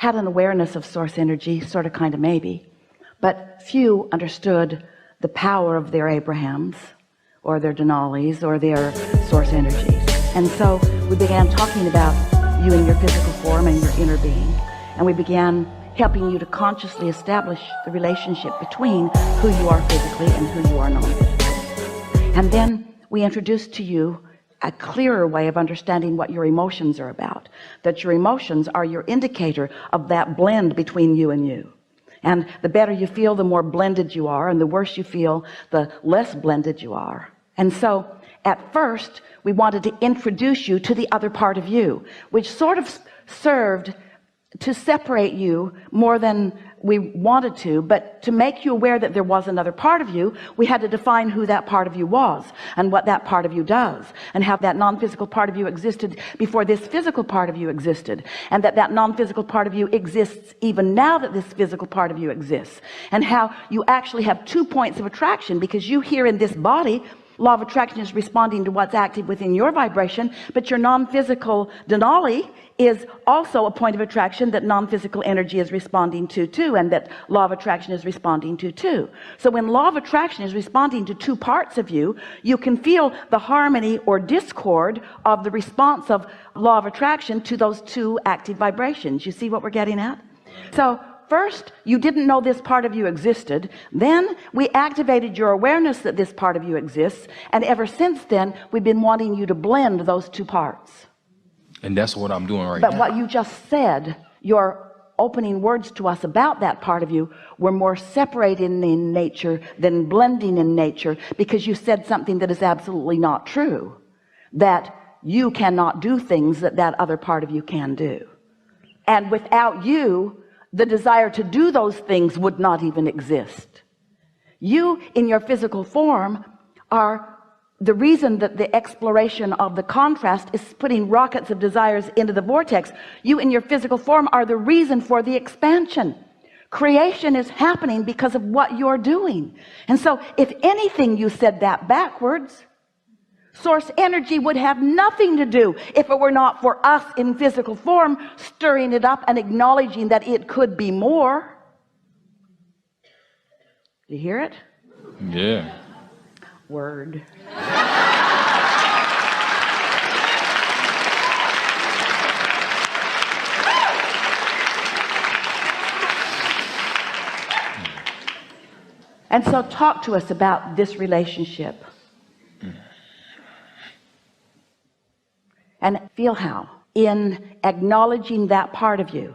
had an awareness of source energy, sort of, kind of, maybe, but few understood the power of their Abrahams or their Denalis or their source energies. And so we began talking about you and your physical form and your inner being, and we began helping you to consciously establish the relationship between who you are physically and who you are non-physically. And then we introduced to you a clearer way of understanding what your emotions are about, that your emotions are your indicator of that blend between you and you. And the better you feel, the more blended you are, and the worse you feel, the less blended you are. And so at first we wanted to introduce you to the other part of you, which sort of served to separate you more than we wanted to, but to make you aware that there was another part of you, we had to define who that part of you was and what that part of you does, and how that non-physical part of you existed before this physical part of you existed, and that non-physical part of you exists even now that this physical part of you exists, and how you actually have 2 points of attraction, because you here in this body, law of attraction is responding to what's active within your vibration, but your non-physical Denali is also a point of attraction that non-physical energy is responding to too, and that law of attraction is responding to too. So when law of attraction is responding to 2 parts of you, you can feel the harmony or discord of the response of law of attraction to those 2 active vibrations. You see what we're getting at? So first, you didn't know this part of you existed. Then we activated your awareness that this part of you exists. And ever since then, we've been wanting you to blend those 2 parts. And that's what I'm doing right now. But what you just said, your opening words to us about that part of you, were more separated in nature than blending in nature, because you said something that is absolutely not true, that you cannot do things that that other part of you can do. And without you, the desire to do those things would not even exist. You in your physical form are the reason that the exploration of the contrast is putting rockets of desires into the vortex. You in your physical form are the reason for the expansion. Creation is happening because of what you're doing. And so if anything, you said that backwards. Source energy would have nothing to do if it were not for us in physical form stirring it up and acknowledging that it could be more. Do you hear it? Yeah. Word. And so talk to us about this relationship. And feel how in acknowledging that part of you,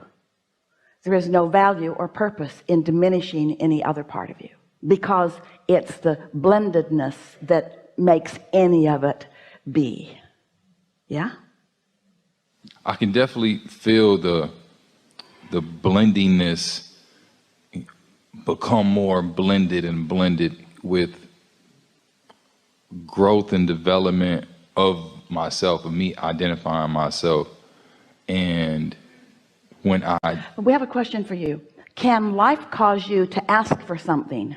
there is no value or purpose in diminishing any other part of you, because it's the blendedness that makes any of it be. Yeah, I can definitely feel the blendingness become more blended and blended with growth and development of myself, of me identifying myself. And when we have a question for you. Can life cause you to ask for something,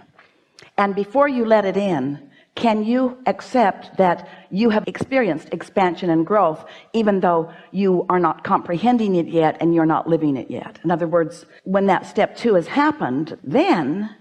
and before you let it in, can you accept that you have experienced expansion and growth even though you are not comprehending it yet and you're not living it yet? In other words, when that step 2 has happened, then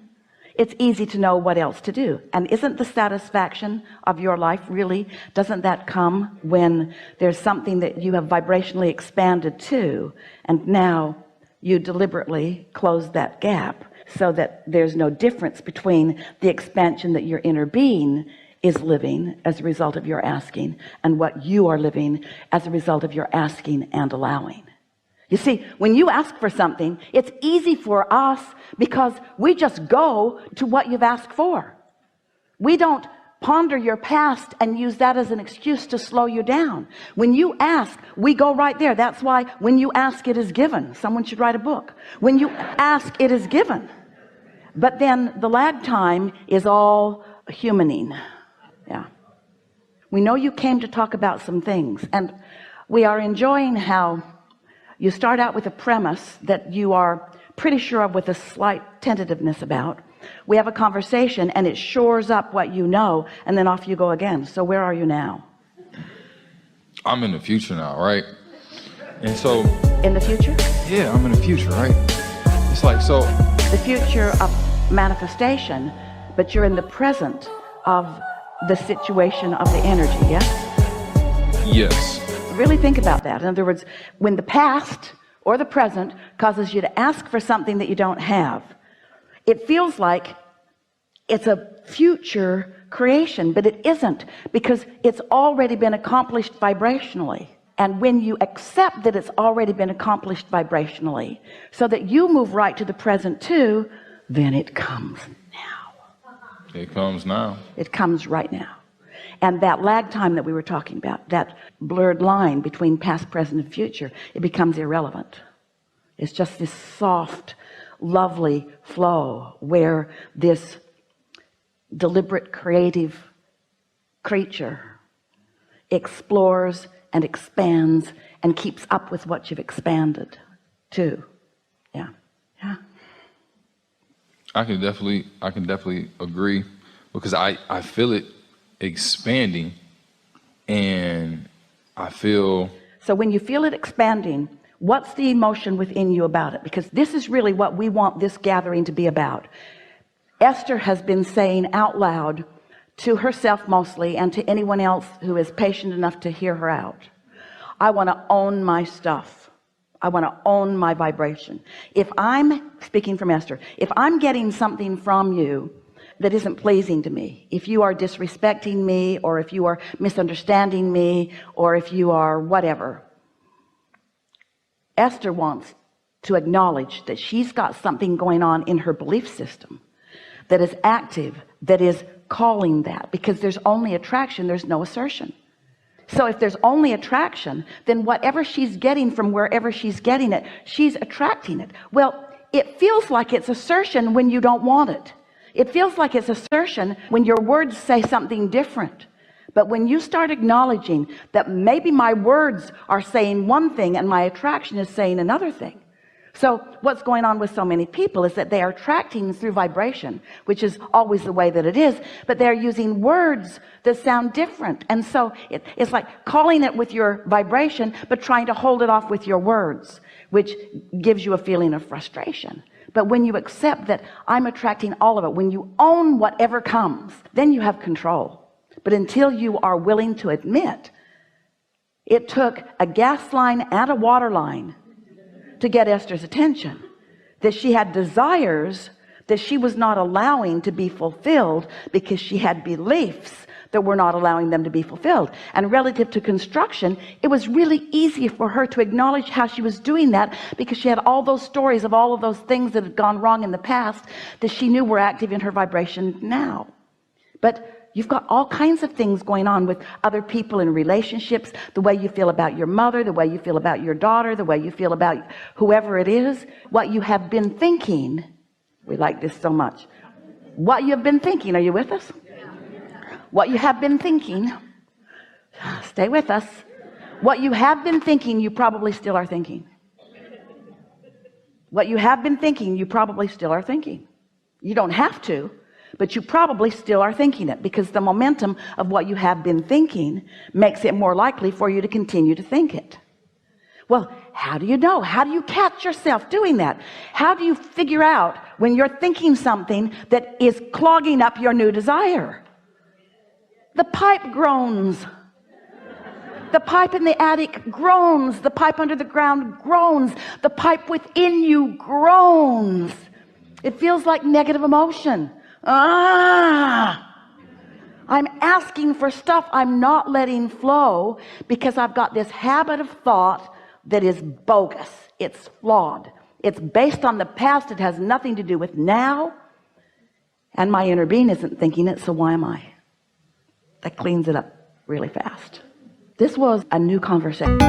it's easy to know what else to do. And isn't the satisfaction of your life really, doesn't that come when there's something that you have vibrationally expanded to, and now you deliberately close that gap so that there's no difference between the expansion that your inner being is living as a result of your asking and what you are living as a result of your asking and allowing. You see, when you ask for something, it's easy for us because we just go to what you've asked for. We don't ponder your past and use that as an excuse to slow you down. When you ask, we go right there. That's why when you ask, it is given. Someone should write a book. When you ask, it is given. But then the lag time is all humaning. Yeah. We know you came to talk about some things, and we are enjoying how you start out with a premise that you are pretty sure of with a slight tentativeness about. We have a conversation and it shores up what you know, and then off you go again. So where are you now? I'm in the future now, right? And so in the future? yeah, I'm in the future, right? It's like, so The future of manifestation, but you're in the present of the situation of the energy. Yes, yes, really think about that. In other words, when the past or the present causes you to ask for something that you don't have, it feels like it's a future creation, but it isn't, because it's already been accomplished vibrationally. And when you accept that it's already been accomplished vibrationally, so that you move right to the present too, then it comes now. it comes now. It comes right now. And that lag time that we were talking about, that blurred line between past, present, and future, it becomes irrelevant. It's just this soft, lovely flow where this deliberate, creative creature explores and expands and keeps up with what you've expanded too. Yeah. I can definitely agree, because I feel it expanding, and I feel. So when you feel it expanding, what's the emotion within you about it? Because this is really what we want this gathering to be about. Esther has been saying out loud to herself mostly, and to anyone else who is patient enough to hear her out, I want to own my stuff. I want to own my vibration. If I'm speaking from Esther, if I'm getting something from you that isn't pleasing to me, if you are disrespecting me, or if you are misunderstanding me, or if you are whatever, Esther wants to acknowledge that she's got something going on in her belief system that is active, that is calling that, because there's only attraction, there's no assertion. So if there's only attraction, then whatever she's getting from wherever she's getting it, she's attracting it. Well, it feels like it's assertion when you don't want it. It feels like it's assertion when your words say something different. But when you start acknowledging that maybe my words are saying one thing and my attraction is saying another thing. So what's going on with so many people is that they are attracting through vibration, which is always the way that it is, but they're using words that sound different. And so it's like calling it with your vibration, but trying to hold it off with your words, which gives you a feeling of frustration. But when you accept that I'm attracting all of it, when you own whatever comes, then you have control. But until you are willing to admit, it took a gas line and a water line to get Esther's attention, that she had desires that she was not allowing to be fulfilled because she had beliefs that were not allowing them to be fulfilled. And relative to construction, it was really easy for her to acknowledge how she was doing that, because she had all those stories of all of those things that had gone wrong in the past that she knew were active in her vibration now. But you've got all kinds of things going on with other people in relationships, the way you feel about your mother, the way you feel about your daughter, the way you feel about whoever it is, what you have been thinking. We like this so much. What you have been thinking. Are you with us? What you have been thinking. Stay with us. What you have been thinking, you probably still are thinking. What you have been thinking, you probably still are thinking. You don't have to, but you probably still are thinking it, because the momentum of what you have been thinking makes it more likely for you to continue to think it. Well, how do you know? How do you catch yourself doing that? How do you figure out when you're thinking something that is clogging up your new desire? The pipe groans. The pipe in the attic groans. The pipe under the ground groans. The pipe within you groans. It feels like negative emotion. I'm asking for stuff I'm not letting flow because I've got this habit of thought that is bogus. It's flawed. It's based on the past. It has nothing to do with now. And my inner being isn't thinking it, so why am I? That cleans it up really fast. This was a new conversation.